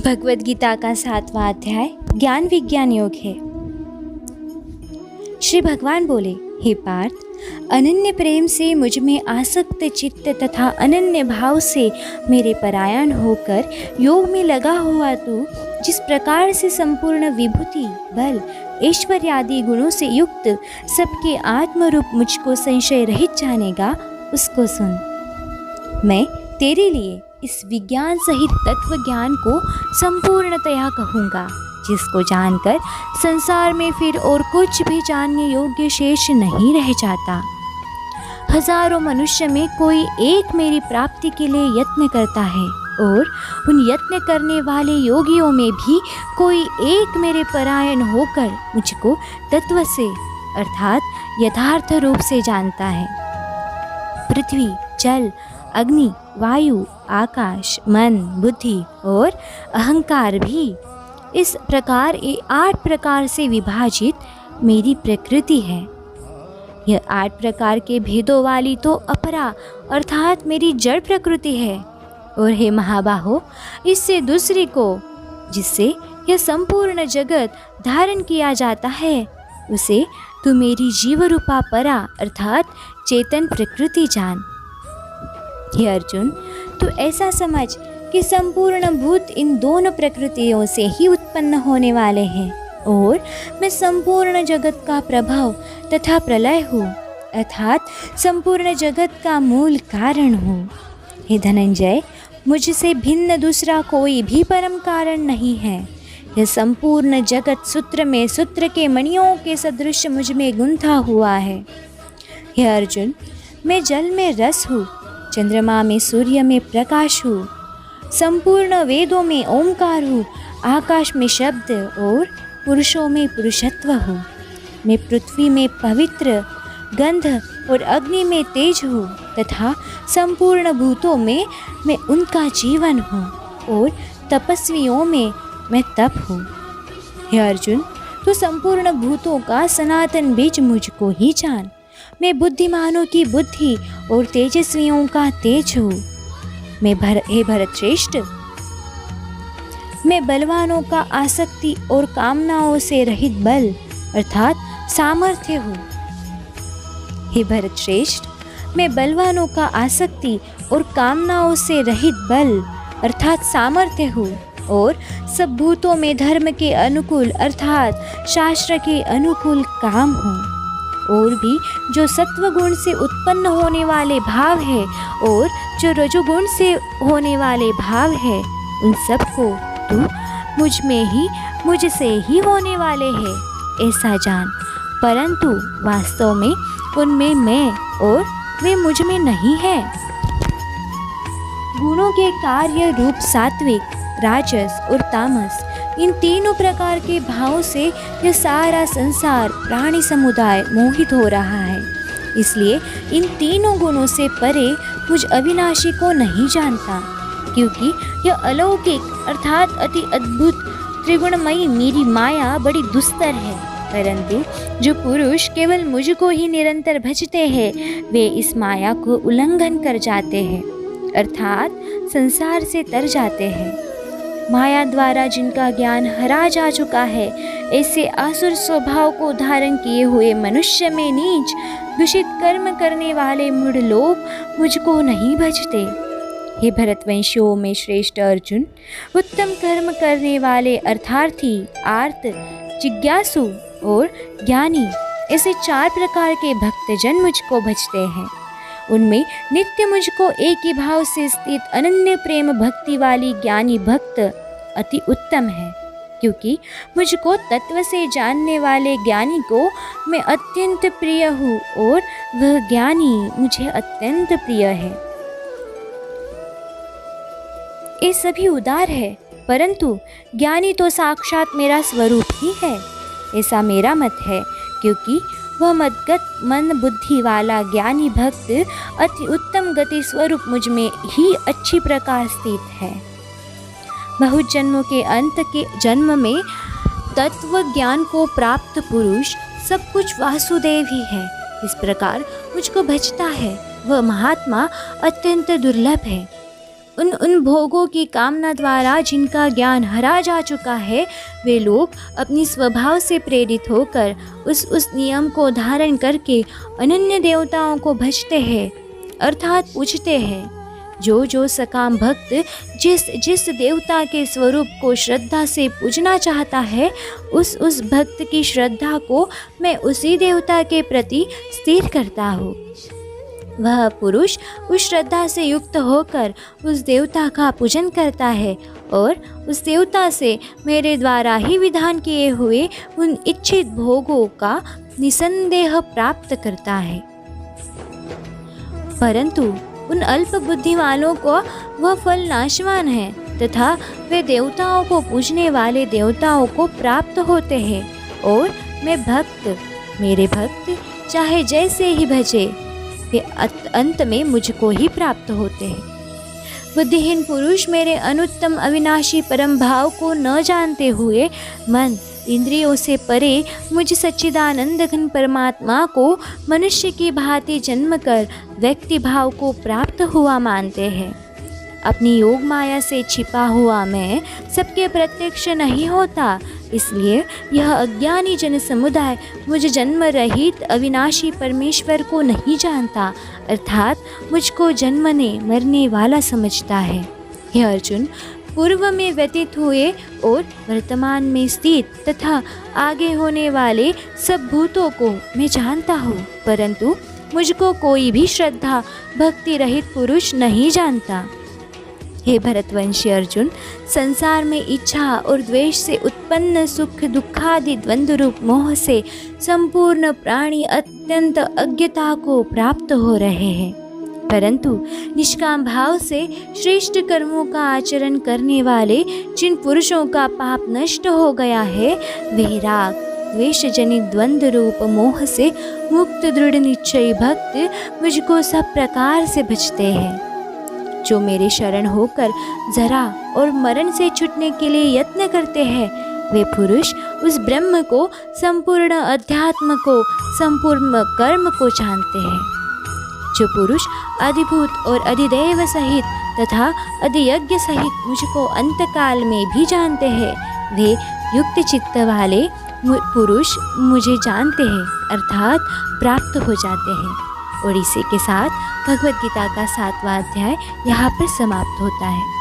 भगवद गीता का 7वां अध्याय ज्ञान विज्ञान योग है। श्री भगवान बोले, हे पार्थ, अनन्य प्रेम से मुझ में आसक्त चित्त तथा अनन्य भाव से मेरे परायण होकर योग में लगा हुआ तू जिस प्रकार से संपूर्ण विभूति, बल, ऐश्वर्य आदि गुणों से युक्त सबके आत्मरूप मुझको संशय रहित जानेगा, उसको सुन। मैं तेरे लिए इस विज्ञान सहित तत्व ज्ञान को संपूर्णतया कहूँगा, जिसको जानकर संसार में फिर और कुछ भी जानने योग्य शेष नहीं रह जाता। हजारों मनुष्य में कोई एक मेरी प्राप्ति के लिए यत्न करता है और उन यत्न करने वाले योगियों में भी कोई एक मेरे परायण होकर मुझको तत्व से अर्थात यथार्थ रूप से जानता है। पृथ्वी, जल, अग्नि, वायु, आकाश, मन, बुद्धि और अहंकार भी इस प्रकार ये 8 प्रकार से विभाजित मेरी प्रकृति है। यह 8 प्रकार के भेदों वाली तो अपरा अर्थात मेरी जड़ प्रकृति है। और हे महाबाहो, इससे दूसरी को जिससे यह संपूर्ण जगत धारण किया जाता है, उसे तू मेरी जीव रूपा परा अर्थात चेतन प्रकृति जान। हे अर्जुन, तू ऐसा समझ कि संपूर्ण भूत इन दोनों प्रकृतियों से ही उत्पन्न होने वाले हैं और मैं संपूर्ण जगत का प्रभाव तथा प्रलय हूँ अर्थात संपूर्ण जगत का मूल कारण हूँ। हे धनंजय, मुझसे भिन्न दूसरा कोई भी परम कारण नहीं है। यह संपूर्ण जगत सूत्र में सूत्र के मणियों के सदृश मुझ में गुंथा हुआ है। हे अर्जुन, मैं जल में रस हूँ, चंद्रमा में सूर्य में प्रकाश हूँ, संपूर्ण वेदों में ओंकार हूँ, आकाश में शब्द और पुरुषों में पुरुषत्व हूँ। मैं पृथ्वी में पवित्र, गंध और अग्नि में तेज हूँ तथा संपूर्ण भूतों में मैं उनका जीवन हूँ और तपस्वियों में मैं तप हूँ। हे अर्जुन, तो संपूर्ण भूतों का सनातन बीज मुझको ही जान। मैं बुद्धिमानों की बुद्धि और तेजस्वियों का तेज हूँ। हे भरत श्रेष्ठ, मैं बलवानों का आसक्ति और कामनाओं से रहित बल अर्थात सामर्थ्य हूँ। हे भरत श्रेष्ठ, मैं बलवानों का आसक्ति और कामनाओं से रहित बल अर्थात सामर्थ्य हूँ और सब भूतों में धर्म के अनुकूल अर्थात शास्त्र के अनुकूल काम हूँ। और भी जो सत्वगुण से उत्पन्न होने वाले भाव है और जो रजोगुण से होने वाले भाव है, उन सबको तू मुझसे ही होने वाले हैं ऐसा जान। परंतु वास्तव में उनमें मैं और वे मुझ में नहीं है। गुणों के कार्य रूप सात्विक, राजस और तामस, इन तीनों प्रकार के भावों से यह सारा संसार प्राणी समुदाय मोहित हो रहा है। इसलिए इन तीनों गुणों से परे मुझ अविनाशी को नहीं जानता, क्योंकि यह अलौकिक अर्थात अति अद्भुत त्रिगुणमयी मेरी माया बड़ी दुस्तर है। परंतु जो पुरुष केवल मुझको ही निरंतर भजते हैं, वे इस माया को उल्लंघन कर जाते हैं अर्थात संसार से तर जाते हैं। माया द्वारा जिनका ज्ञान हरा जा चुका है, ऐसे आसुर स्वभाव को धारण किए हुए मनुष्य में नीच दूषित कर्म करने वाले मूढ़ लोग मुझको नहीं भजते। हे भरतवंशियों में श्रेष्ठ अर्जुन, उत्तम कर्म करने वाले अर्थार्थी, आर्त, जिज्ञासु और ज्ञानी, ऐसे 4 प्रकार के भक्तजन मुझको भजते हैं। उनमें नित्य मुझको एक ही भाव से स्थित अनन्य प्रेम भक्ति वाली ज्ञानी भक्त अति उत्तम है, क्योंकि मुझको तत्व से जानने वाले ज्ञानी को मैं अत्यंत प्रिय हूँ और वह ज्ञानी मुझे अत्यंत प्रिय है। ये सभी उदार है, परंतु ज्ञानी तो साक्षात मेरा स्वरूप ही है, ऐसा मेरा मत है, क्योंकि वह मदगत मन बुद्धि वाला ज्ञानी भक्त अति उत्तम गति स्वरूप मुझ में ही अच्छी प्रकार स्थित है। बहुत जन्मों के अंत के जन्म में तत्व ज्ञान को प्राप्त पुरुष सब कुछ वासुदेव ही है। इस प्रकार मुझको भजता है, वह महात्मा अत्यंत दुर्लभ है। उन उन भोगों की कामना द्वारा जिनका ज्ञान हरा जा चुका है, वे लोग अपनी स्वभाव से प्रेरित होकर उस नियम को धारण करके अनन्य देवताओं को भजते हैं, अर्थात पूजते हैं। जो सकाम भक्त जिस देवता के स्वरूप को श्रद्धा से पूजना चाहता है, उस भक्त की श्रद्धा को मैं उसी देवता के प्रति स्थिर करता हूँ। वह पुरुष उस श्रद्धा से युक्त होकर उस देवता का पूजन करता है और उस देवता से मेरे द्वारा ही विधान किए हुए उन इच्छित भोगों का निसंदेह प्राप्त करता है। परंतु उन अल्प बुद्धि वालों को वह फल नाशवान है तथा वे देवताओं को पूजने वाले देवताओं को प्राप्त होते हैं और मेरे भक्त चाहे जैसे ही भजे, वे अंत में मुझको ही प्राप्त होते हैं। बुद्धिहीन पुरुष मेरे अनुत्तम अविनाशी परम भाव को न जानते हुए मन इंद्रियों से परे मुझ सच्चिदानंद घन परमात्मा को मनुष्य की भांति जन्म कर व्यक्ति भाव को प्राप्त हुआ मानते हैं। अपनी योग माया से छिपा हुआ मैं सबके प्रत्यक्ष नहीं होता, इसलिए यह अज्ञानी जन समुदाय मुझ जन्म रहित अविनाशी परमेश्वर को नहीं जानता, अर्थात मुझको जन्मने मरने वाला समझता है। हे अर्जुन, पूर्व में व्यतीत हुए और वर्तमान में स्थित तथा आगे होने वाले सब भूतों को मैं जानता हूँ, परंतु मुझको कोई भी श्रद्धा भक्ति रहित पुरुष नहीं जानता। हे भरतवंशी अर्जुन, संसार में इच्छा और द्वेष से उत्पन्न सुख दुखादि द्वंद्व रूप मोह से संपूर्ण प्राणी अत्यंत अज्ञता को प्राप्त हो रहे हैं, परंतु निष्काम भाव से श्रेष्ठ कर्मों का आचरण करने वाले जिन पुरुषों का पाप नष्ट हो गया है, वे राग द्वेष जनित द्वंद्व रूप मोह से मुक्त दृढ़ निश्चयी भक्त मुझको सब प्रकार से भजते हैं। जो मेरे शरण होकर जरा और मरण से छूटने के लिए यत्न करते हैं, वे पुरुष उस ब्रह्म को, संपूर्ण अध्यात्म को, संपूर्ण कर्म को जानते हैं। जो पुरुष अधिभूत और अधिदेव सहित तथा अधियज्ञ सहित मुझको अंतकाल में भी जानते हैं, वे युक्त चित्त वाले पुरुष मुझे जानते हैं, अर्थात प्राप्त हो जाते हैं। और इसी के साथ भगवद गीता का 7वां अध्याय यहाँ पर समाप्त होता है।